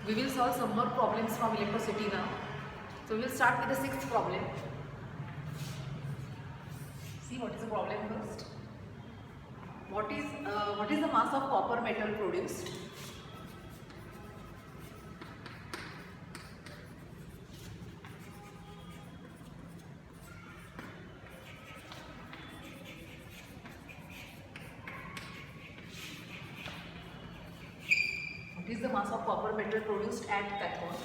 We will solve some more problems from electricity now. So we will start with the sixth problem. See what is the problem first. What is the mass of copper metal produced? What is the mass of copper metal produced at cathode?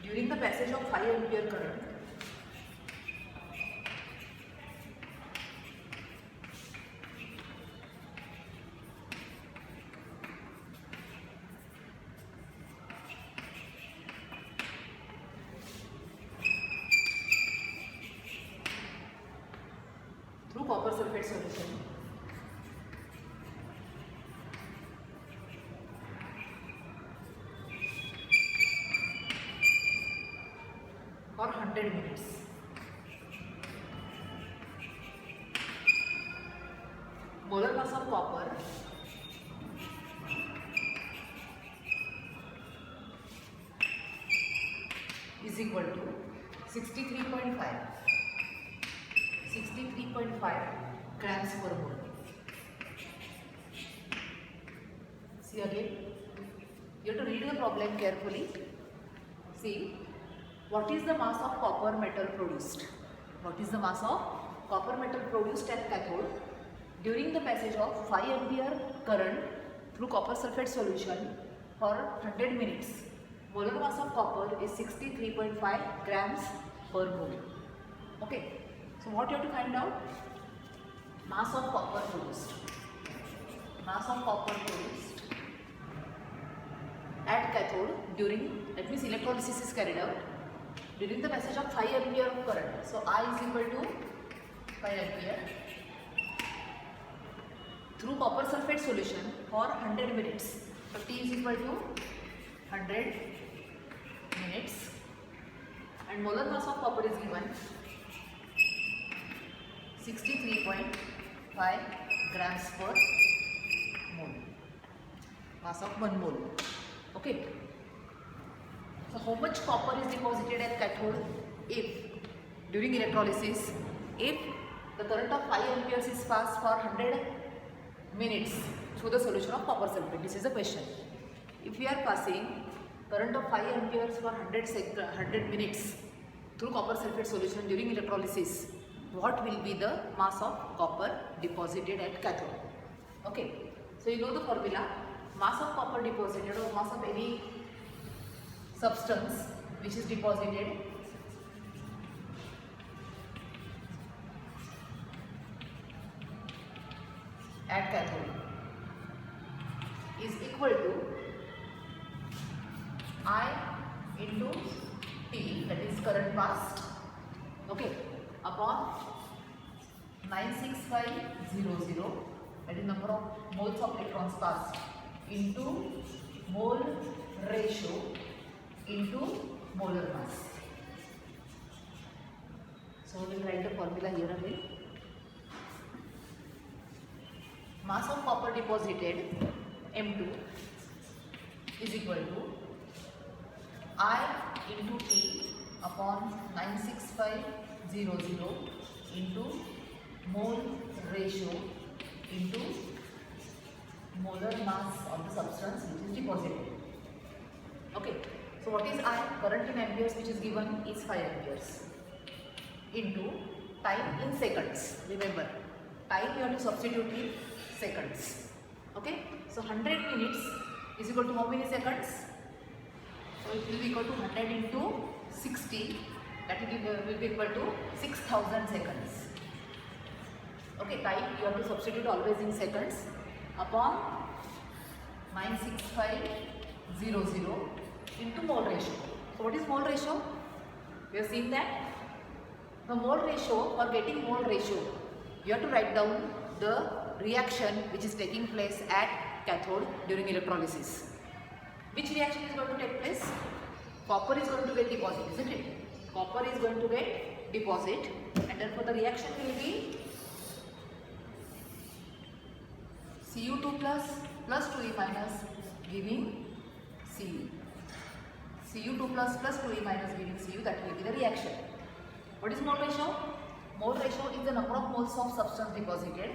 During the passage of 5 ampere current through copper sulfate solution for 100 minutes. Molar mass of copper is equal to 63.5 grams per mole. See again, you have to read the problem carefully. See, what is the mass of copper metal produced? What is the mass of copper metal produced at cathode during the passage of 5 ampere current through copper sulfate solution for 100 minutes? Molar mass of copper is 63.5 grams per mole. Okay, so what you have to find out? Mass of copper produced. Mass of copper produced at cathode during, that means electrolysis is carried out during the passage of 5 ampere of current. So I is equal to 5 ampere through copper sulfate solution for 100 minutes. So T is equal to 100 minutes and molar mass of copper is given 63.5 grams per mole. Mass of 1 mole. Okay. So how much copper is deposited at cathode if during electrolysis, if the current of 5 amperes is passed for 100 minutes through the solution of copper sulfate? This is the question. If we are passing current of 5 amperes for 100 minutes through copper sulfate solution during electrolysis, what will be the mass of copper deposited at cathode? Okay, so you know the formula. Mass of copper deposited or mass of any substance which is deposited at cathode is equal to I into T, that is current passed, okay, upon 96500, that is number of moles of electrons passed, into mole ratio into molar mass. So we will write the formula here again. Mass of copper deposited M2 is equal to I into T upon 96500 into mole ratio into molar mass of the substance which is deposited. Okay, so what is I? Current in amperes which is given is 5 amperes into time in seconds. Remember, time you have to substitute in seconds. Okay, so 100 minutes is equal to how many seconds? So it will be equal to 100 into 60, that will be equal to 6000 seconds. Okay, time you have to substitute always in seconds upon 96500 into mole ratio. So what is mole ratio? We have seen that the mole ratio, for getting mole ratio, you have to write down the reaction which is taking place at cathode during electrolysis. Which reaction is going to take place? Copper is going to get deposit, isn't it? Copper is going to get deposit, and therefore the reaction will be Cu2 plus 2e minus giving Cu. Cu2 plus 2e minus giving Cu, that will be the reaction. What is mole ratio? Mole ratio is the number of moles of substance deposited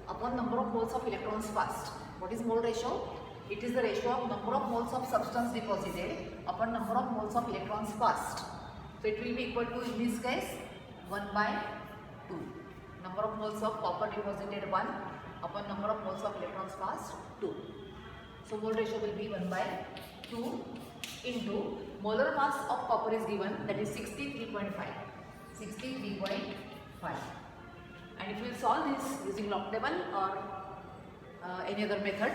upon number of moles of electrons passed. What is mole ratio? It is the ratio of number of moles of substance deposited upon number of moles of electrons passed. So it will be equal to, in this case, 1 by 2. Number of moles of copper deposited 1 upon number of moles of electrons passed 2. So mole ratio will be 1 by 2 into molar mass of copper is given, that is 63.5. 63.5. And if you solve this using log table or any other method,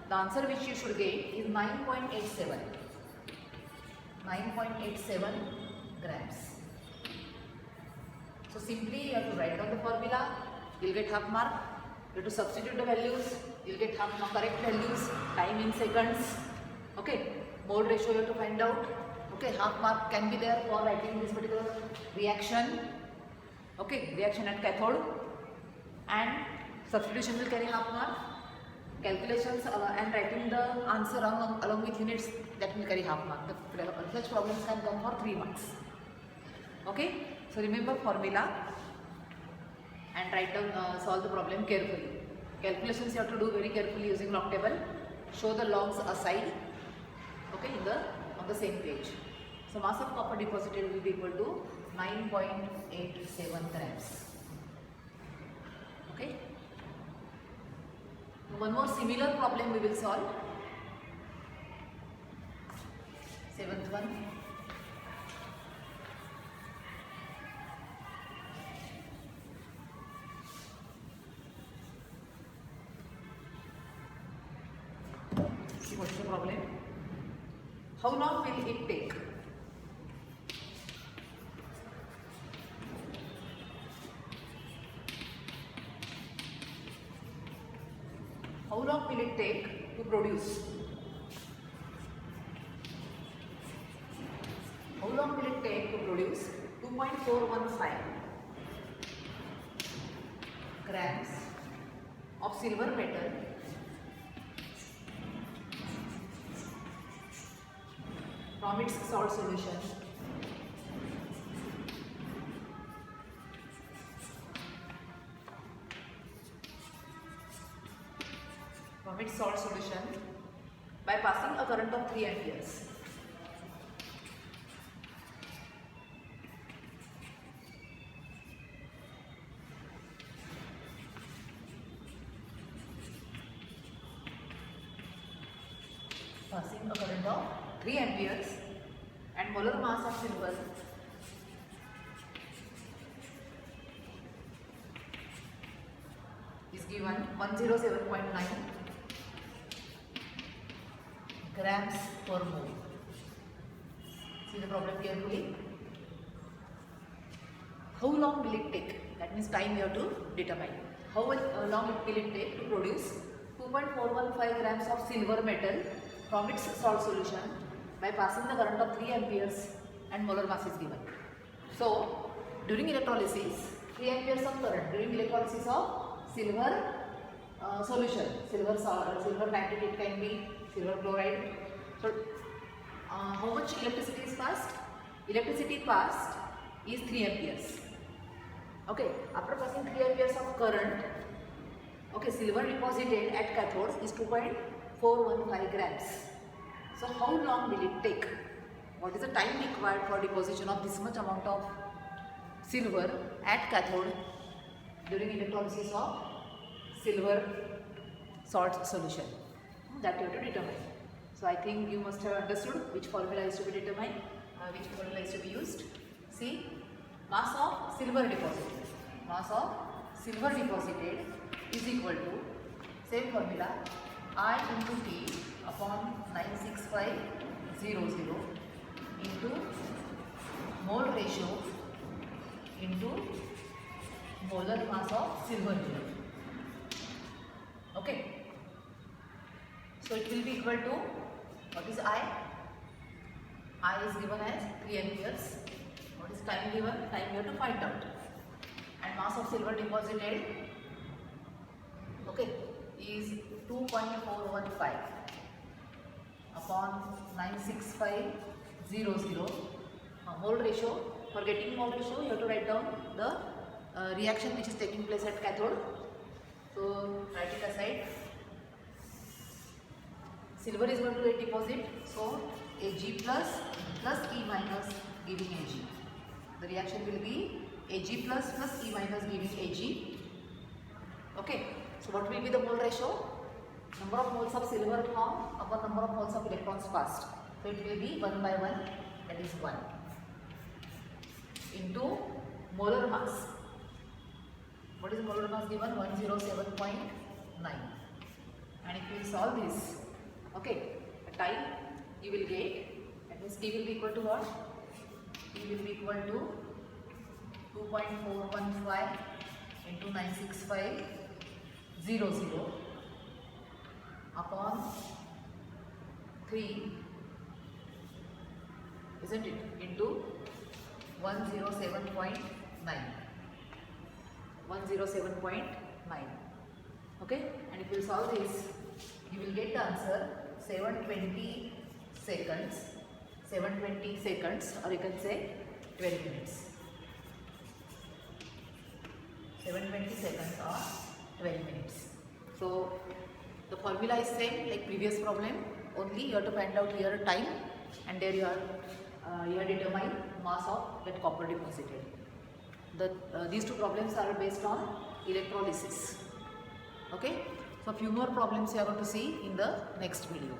the answer which you should get is 9.87. 9.87 grams. So simply you have to write down the formula, you will get half mark. You have to substitute the values, you will get half mark correct values, time in seconds. Okay, mole ratio you have to find out. Okay, half mark can be there for writing this particular reaction. Okay, reaction at cathode, and substitution will carry half mark. Calculations and writing the answer along with units, that will carry half mark. Such problems can come for 3 marks. Okay, so remember formula and write down, solve the problem carefully. Calculations you have to do very carefully using log table. Show the logs aside. Okay, on the same page. So mass of copper deposited will be equal to 9.87 grams. Okay. One more similar problem we will solve. 7th one. See what's the problem? How long will it take? How long will it take to produce? How long will it take to produce 2.415 grams of silver metal from its salt solution by passing a current of 3 amperes. Passing a current of 3 amperes and molar mass of silver is given 107.9 grams per mole. See the problem carefully. How long will it take? That means time you have to determine. How long will it take to produce 2.415 grams of silver metal from its salt solution by passing the current of 3 amperes and molar mass is given. So during electrolysis, 3 amperes of current during electrolysis of silver solution, silver nitrate, it can be silver chloride. So how much electricity is passed? Electricity passed is 3 amperes. Okay, after passing 3 amperes of current, okay, silver deposited at cathode is 2.415 grams. So how long will it take? What is the time required for deposition of this much amount of silver at cathode during electrolysis of silver salt solution? That you have to determine. So I think you must have understood which formula is to be determined, which formula is to be used. See, mass of silver deposited. Mass of silver deposited is equal to, same formula, I into T upon 96500 into mole ratio into molar mass of silver here. Okay. So it will be equal to, what is I? I is given as 3 amperes. What is time given? Time you have to find out. And mass of silver deposited, okay, is 2.415 upon 96500. Mole ratio. For getting mole ratio, you have to write down the reaction which is taking place at cathode. So write it aside. Silver is going to get deposit, so Ag plus E minus giving Ag. The reaction will be Ag plus E minus giving Ag. Okay, so what will be the mole ratio? Number of moles of silver formed upon number of moles of electrons passed. So it will be 1 by 1, that is 1, into molar mass. What is molar mass given? 107.9. And if you solve this, okay, the time you will get, that means T will be equal to what? T will be equal to 2.415 into 96500 upon 3, isn't it, into 107.9. 107.9. Okay, and if you solve this, you will get the answer 720 seconds. 720 seconds, or you can say 12 minutes. 720 seconds or 12 minutes. So the formula is same like previous problem, only you have to find out here time, and there you have determined mass of that copper deposited. These two problems are based on electrolysis. Okay, so few more problems you are going to see in the next video.